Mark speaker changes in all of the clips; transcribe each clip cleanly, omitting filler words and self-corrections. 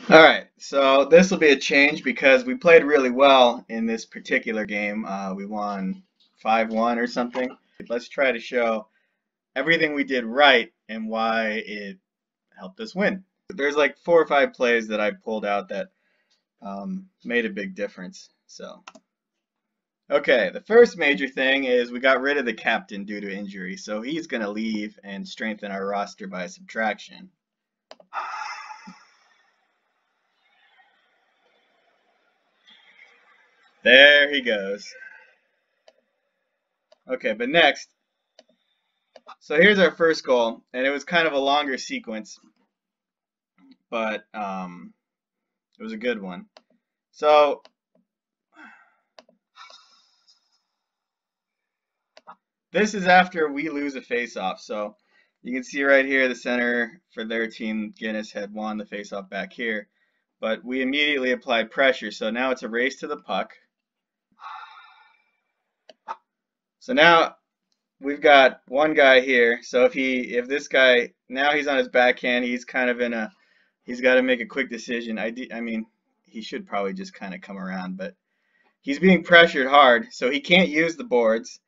Speaker 1: Alright, so this will be a change because we played really well in this particular game. We won 5-1 or something. Let's try to show everything we did right and why it helped us win. There's like 4 or 5 plays that I pulled out that made a big difference. Okay, the first major thing is we got rid of the captain due to injury, so he's going to leave and strengthen our roster by subtraction. There he goes. Okay, but next, so here's our first goal, and it was kind of a longer sequence, but it was a good one. So this is after we lose a face-off. So you can see right here the center for their team, Guinness, had won the face-off back here, but we immediately applied pressure. So now it's a race to the puck. So now we've got one guy here. So if this guy, now he's on his backhand, he's kind of in a, he's got to make a quick decision. I mean, he should probably just kind of come around, but he's being pressured hard, so he can't use the boards.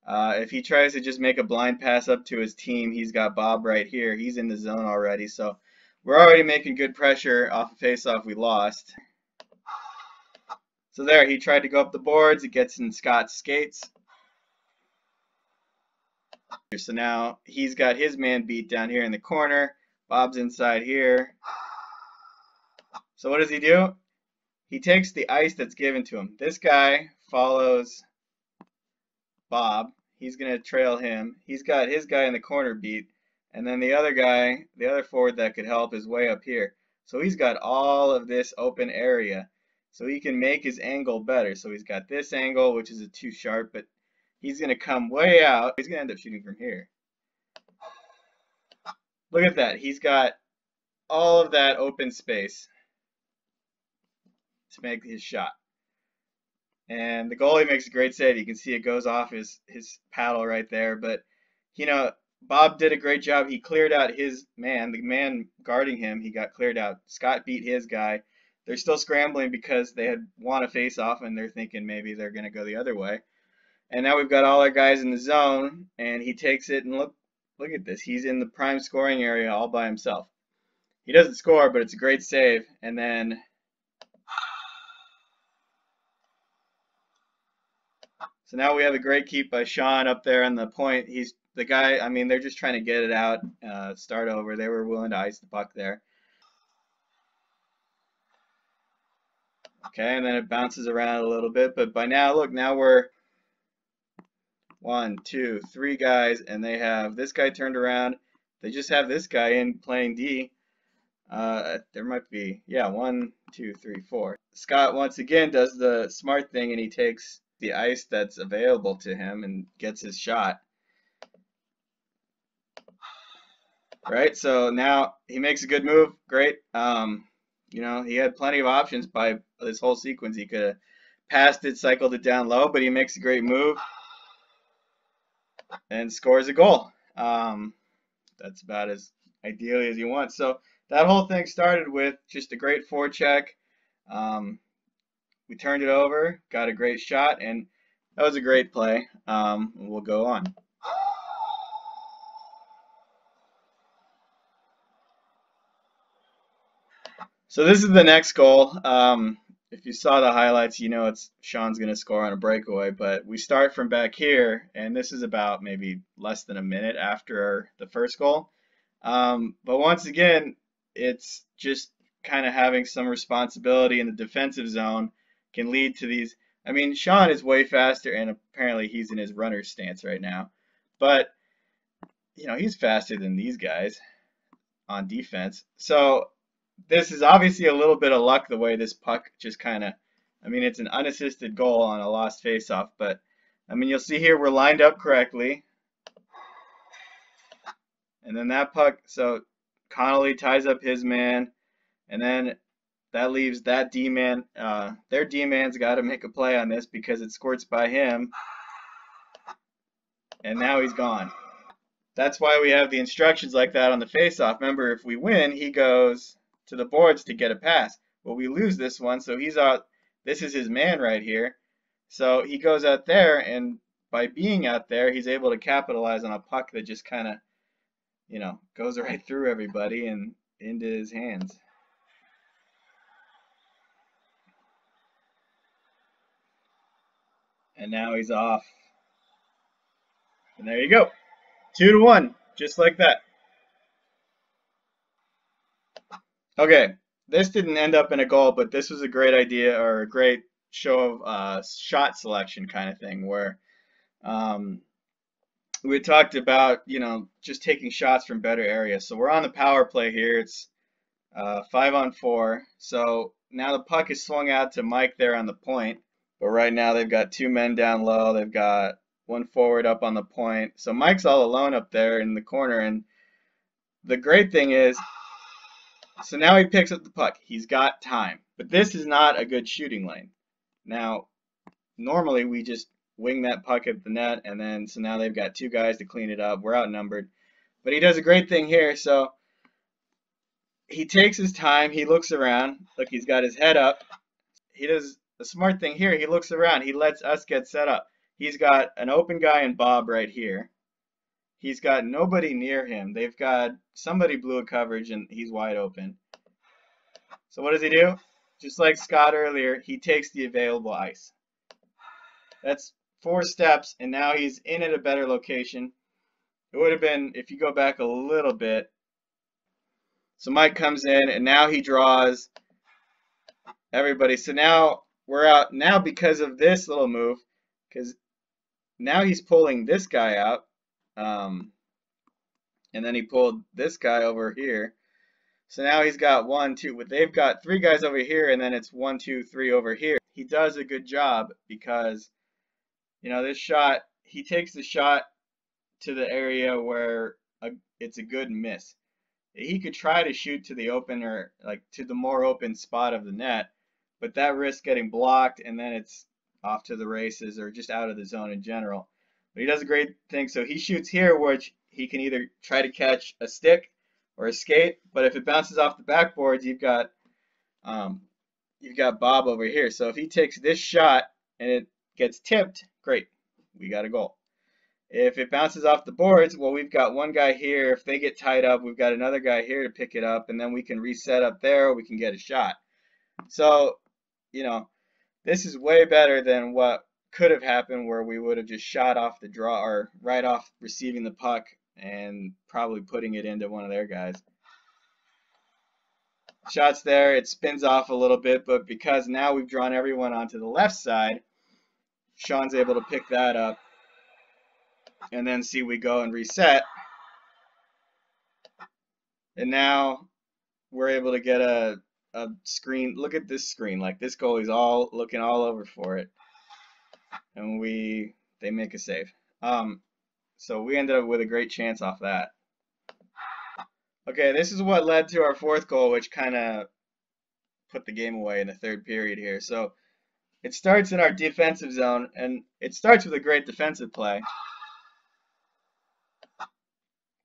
Speaker 1: If he tries to just make a blind pass up to his team, he's got Bob right here. He's in the zone already, so we're already making good pressure off a face-off we lost. So there, he tried to go up the boards. It gets in Scott's skates. So now he's got his man beat down here in the corner. Bob's inside here. So what does he do? He takes the ice that's given to him. This guy follows Bob. He's going to trail him. He's got his guy in the corner beat. And then the other guy, the other forward that could help is way up here. So he's got all of this open area. So he can make his angle better. So he's got this angle, which is too sharp, but he's going to come way out. He's going to end up shooting from here. Look at that. He's got all of that open space to make his shot. And the goalie makes a great save. You can see it goes off his paddle right there. But, you know, Bob did a great job. He cleared out his man. The man guarding him, he got cleared out. Scott beat his guy. They're still scrambling because they had won a face-off, and they're thinking maybe they're going to go the other way. And now we've got all our guys in the zone, and he takes it, and look at this. He's in the prime scoring area all by himself. He doesn't score, but it's a great save. And then so now we have a great keep by Sean up there on the point. He's the guy, I mean, they're just trying to get it out, start over. They were willing to ice the puck there. Okay, and then it bounces around a little bit, but by now, look, now we're 1, 2, 3 guys, and they have this guy turned around. They just have this guy in playing D. There might be, yeah, 1, 2, 3, 4. Scott once again does the smart thing, and he takes the ice that's available to him and gets his shot. Right, so now he makes a good move. Great. You know, he had plenty of options by this whole sequence. He could have passed it, cycled it down low, but he makes a great move and scores a goal. That's about as ideally as you want. So that whole thing started with just a great forecheck. We turned it over, got a great shot, and that was a great play. We'll go on. So this is the next goal. If you saw the highlights, you know it's Sean's going to score on a breakaway, but we start from back here, and this is about maybe less than a minute after the first goal. But once again, it's just kind of having some responsibility in the defensive zone can lead to these. I mean, Sean is way faster, and apparently he's in his runner's stance right now. But, you know, he's faster than these guys on defense. So this is obviously a little bit of luck the way this puck just kind of, I mean, it's an unassisted goal on a lost faceoff, but I mean, you'll see here we're lined up correctly. And then that puck, so Connolly ties up his man, and then that leaves that D-man. Their D-man's got to make a play on this because it squirts by him, and now he's gone. That's why we have the instructions like that on the faceoff. Remember, if we win, he goes to the boards to get a pass. Well, we lose this one, so he's out. This is his man right here. So he goes out there, and by being out there, he's able to capitalize on a puck that just kind of, goes right through everybody and into his hands. And now he's off. And there you go. 2-1, just like that. Okay, this didn't end up in a goal, but this was a great idea, or a great show of shot selection kind of thing, where we talked about, just taking shots from better areas. So we're on the power play here. It's 5-on-4. So now the puck is swung out to Mike there on the point. But right now they've got 2 men down low. They've got 1 forward up on the point. So Mike's all alone up there in the corner. And the great thing is, so now he picks up the puck. He's got time. But this is not a good shooting lane. Now, normally we just wing that puck at the net, and then so now they've got 2 guys to clean it up. We're outnumbered. But he does a great thing here. So he takes his time. He looks around. Look, he's got his head up. He does the smart thing here. He looks around. He lets us get set up. He's got an open guy in Bob right here. He's got nobody near him. They've got somebody blew a coverage, and he's wide open. So what does he do? Just like Scott earlier, he takes the available ice. That's 4 steps, and now he's in at a better location. It would have been, if you go back a little bit, so Mike comes in, and now he draws everybody. So now we're out. Now because of this little move, because now he's pulling this guy out, and then he pulled this guy over here. So now he's got 1, 2. They've got 3 guys over here, and then it's 1, 2, 3 over here. He does a good job because, this shot, he takes the shot to the area where it's a good miss. He could try to shoot to the open, or like to the more open spot of the net, but that risks getting blocked, and then it's off to the races or just out of the zone in general. But he does a great thing. So he shoots here, which he can either try to catch a stick or a skate, but if it bounces off the backboards, you've got Bob over here. So if he takes this shot and it gets tipped, great, we got a goal. If it bounces off the boards, well, we've got 1 guy here. If they get tied up, we've got another guy here to pick it up, and then we can reset up there, or we can get a shot. So, this is way better than what could have happened, where we would have just shot off the draw, or right off receiving the puck and probably putting it into one of their guys. Shots there, it spins off a little bit, but because now we've drawn everyone onto the left side, Sean's able to pick that up. And then see, we go and reset. And now we're able to get a screen. Look at this screen. Like, this goalie's all looking all over for it. And they make a save. So we ended up with a great chance off that. Okay, this is what led to our 4th goal, which kind of put the game away in the 3rd period here. So it starts in our defensive zone, and it starts with a great defensive play.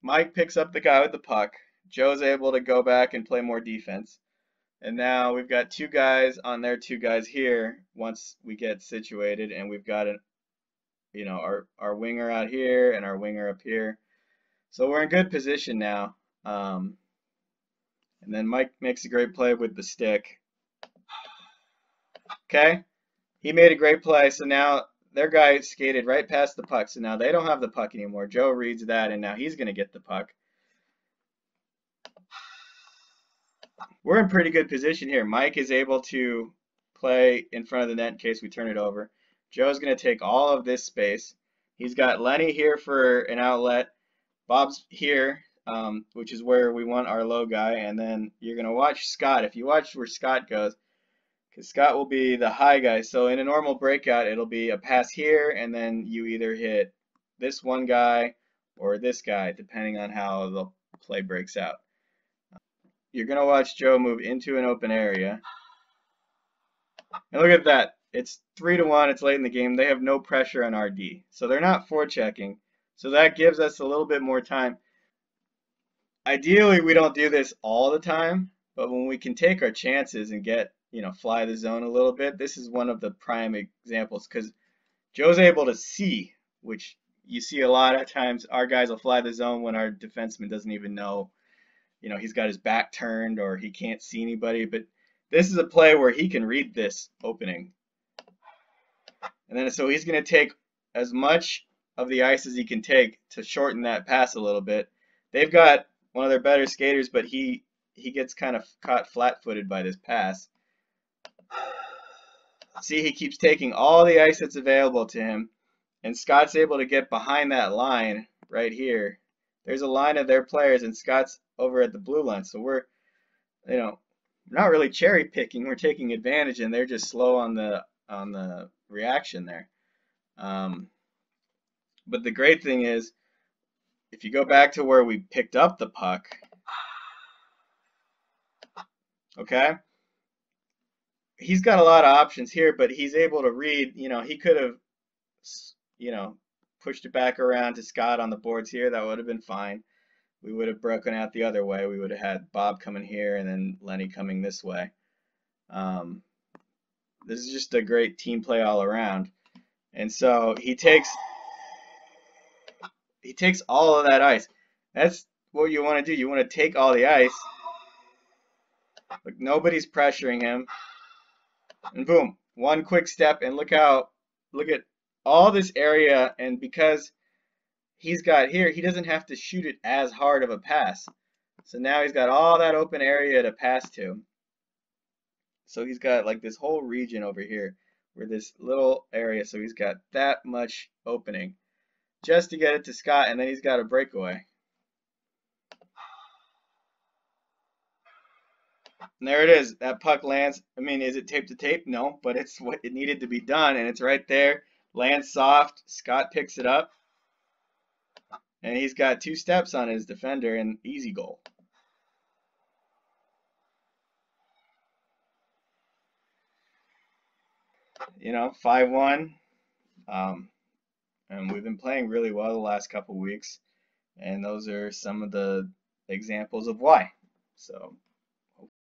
Speaker 1: Mike picks up the guy with the puck. Joe's able to go back and play more defense. And now we've got 2 guys on their 2 guys here once we get situated, and we've got our winger out here and our winger up here. So we're in good position now. And then Mike makes a great play with the stick. Okay? He made a great play, so now their guy skated right past the puck, so now they don't have the puck anymore. Joe reads that, and now he's going to get the puck. We're in pretty good position here. Mike is able to play in front of the net in case we turn it over. Joe's going to take all of this space. He's got Lenny here for an outlet. Bob's here, which is where we want our low guy, and then you're going to watch Scott. If you watch where Scott goes, because Scott will be the high guy. So in a normal breakout, it'll be a pass here, and then you either hit this one guy or this guy, depending on how the play breaks out. You're going to watch Joe move into an open area. And look at that. It's 3-1. It's late in the game. They have no pressure on RD. So they're not forechecking. So that gives us a little bit more time. Ideally, we don't do this all the time, But when we can take our chances and get, fly the zone a little bit, this is one of the prime examples because Joe's able to see, which you see a lot of times our guys will fly the zone when our defenseman doesn't even know, he's got his back turned or he can't see anybody. But this is a play where he can read this opening. And then so he's going to take as much of the ice as he can take to shorten that pass a little bit. They've got one of their better skaters, but he gets kind of caught flat-footed by this pass. See, he keeps taking all the ice that's available to him, and Scott's able to get behind that line right here. There's a line of their players, and Scott's over at the blue line. So we're, not really cherry picking. We're taking advantage, and they're just slow on the reaction there. But the great thing is, if you go back to where we picked up the puck, okay, he's got a lot of options here, but he's able to read. He could have, pushed it back around to Scott on the boards here. That would have been fine. We would have broken out the other way. We would have had Bob coming here and then Lenny coming this way. This is just a great team play all around. And so he takes all of that ice. That's what you want to do. You want to take all the ice. Like nobody's pressuring him. And boom, one quick step, and look at all this area, and because he's got here, he doesn't have to shoot it as hard of a pass. So now he's got all that open area to pass to. So he's got like this whole region over here where this little area, so he's got that much opening just to get it to Scott, and then he's got a breakaway. And there it is. That puck lands. I mean, is it tape to tape? No, but it's what it needed to be done, and it's right there. Lands soft. Scott picks it up, and he's got 2 steps on his defender, and easy goal. You know, 5-1. And we've been playing really well the last couple weeks, and those are some of the examples of why. So